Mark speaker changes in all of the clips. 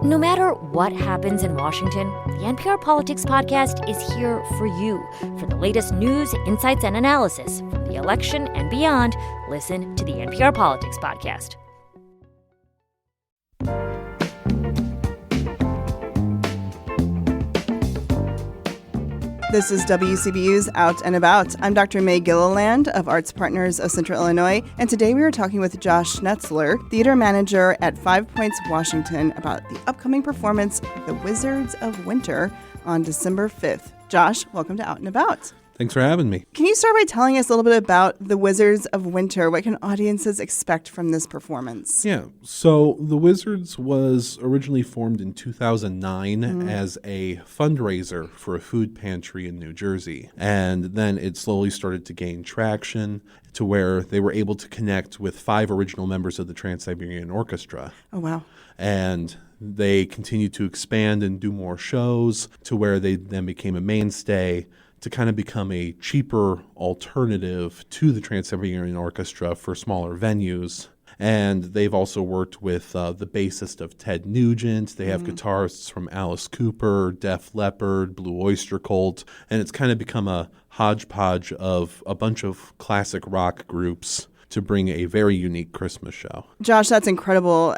Speaker 1: No matter what happens in Washington, the NPR Politics Podcast is here for you. For the latest news, insights, and analysis from the election and beyond, listen to the NPR Politics Podcast.
Speaker 2: This is WCBU's Out and About. I'm Dr. May Gilliland of ArtsPartners of Central Illinois, and today we are talking with Josh Schnetzler, theater manager at 5 Points, Washington, about the upcoming performance of The Wizards of Winter on December 5th. Josh, welcome to Out and About.
Speaker 3: Thanks for having me.
Speaker 2: Can you start by telling us a little bit about The Wizards of Winter? What can audiences expect from this performance?
Speaker 3: Yeah, so The Wizards was originally formed in 2009 as a fundraiser for a food pantry in New Jersey. And then it slowly started to gain traction to where they were able to connect with 5 original members of the Trans-Siberian Orchestra.
Speaker 2: Oh, wow.
Speaker 3: And they continued to expand and do more shows to where they then became a mainstay to kind of become a cheaper alternative to the Trans-Siberian Orchestra for smaller venues. And they've also worked with the bassist of Ted Nugent. They have guitarists from Alice Cooper, Def Leppard, Blue Oyster Cult, and it's kind of become a hodgepodge of a bunch of classic rock groups to bring a very unique Christmas show.
Speaker 2: Josh, that's incredible.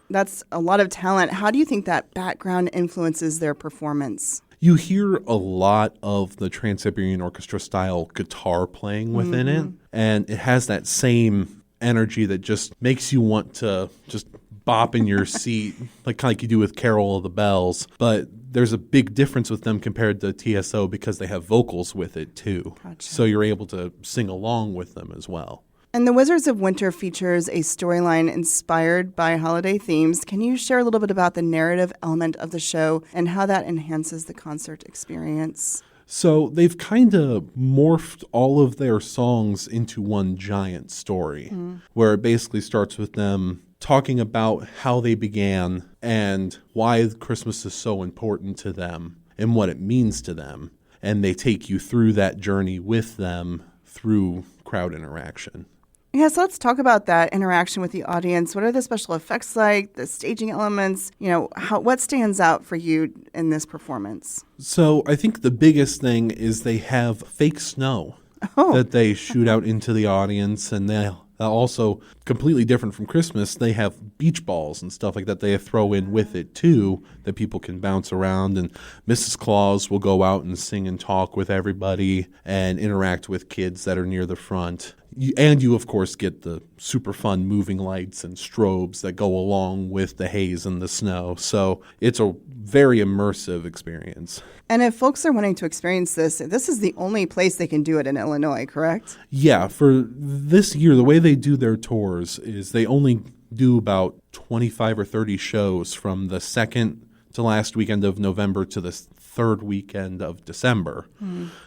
Speaker 2: That's a lot of talent. How do you think that background influences their performance?
Speaker 3: You hear a lot of the Trans-Siberian Orchestra style guitar playing within it, and it has that same energy that just makes you want to just bop in your seat, kind of like you do with Carol of the Bells. But there's a big difference with them compared to TSO because they have vocals with it too.
Speaker 2: Gotcha.
Speaker 3: So you're able to sing along with them as well.
Speaker 2: And The Wizards of Winter features a storyline inspired by holiday themes. Can you share a little bit about the narrative element of the show and how that enhances the concert experience?
Speaker 3: So they've kind of morphed all of their songs into one giant story, where it basically starts with them talking about how they began and why Christmas is so important to them and what it means to them. And they take you through that journey with them through crowd interaction.
Speaker 2: Yeah, so let's talk about that interaction with the audience. What are the special effects like, the staging elements? What stands out for you in this performance?
Speaker 3: So I think the biggest thing is they have fake snow that they shoot out into the audience, and they'll also, completely different from Christmas, they have beach balls and stuff like that they throw in with it too that people can bounce around, and Mrs. Claus will go out and sing and talk with everybody and interact with kids that are near the front. And you, of course, get the super fun moving lights and strobes that go along with the haze and the snow. So it's a very immersive experience.
Speaker 2: And if folks are wanting to experience this is the only place they can do it in Illinois, correct?
Speaker 3: Yeah, for this year, the way they do their tours is they only do about 25 or 30 shows from the second to last weekend of November to the third weekend of December.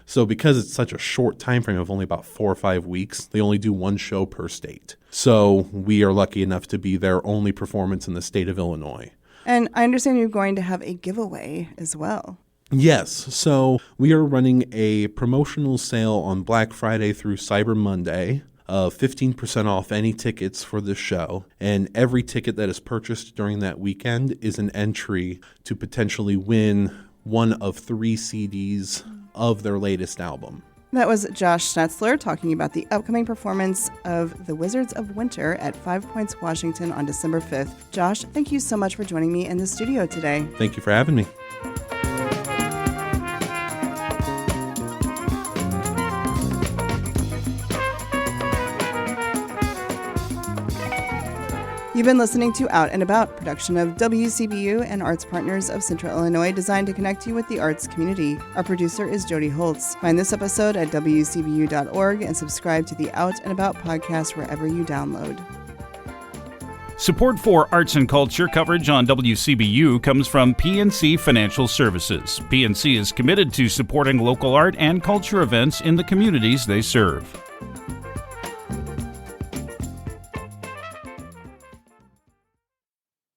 Speaker 3: So because it's such a short time frame of only about 4 or 5 weeks, they only do one show per state. So we are lucky enough to be their only performance in the state of Illinois. And
Speaker 2: I understand you're going to have a giveaway as well.
Speaker 3: Yes. So we are running a promotional sale on Black Friday through Cyber Monday of 15% off any tickets for the show. And every ticket that is purchased during that weekend is an entry to potentially win one of 3 CDs of their latest album.
Speaker 2: That was Josh Schnetzler talking about the upcoming performance of The Wizards of Winter at 5 Points, Washington on December 5th. Josh, thank you so much for joining me in the studio today.
Speaker 3: Thank you for having me.
Speaker 2: You've been listening to Out and About, production of WCBU and ArtsPartners of Central Illinois, designed to connect you with the arts community. Our producer is Jody Holtz. Find this episode at WCBU.org and subscribe to the Out and About podcast wherever you download.
Speaker 4: Support for arts and culture coverage on WCBU comes from PNC Financial Services. PNC is committed to supporting local art and culture events in the communities they serve.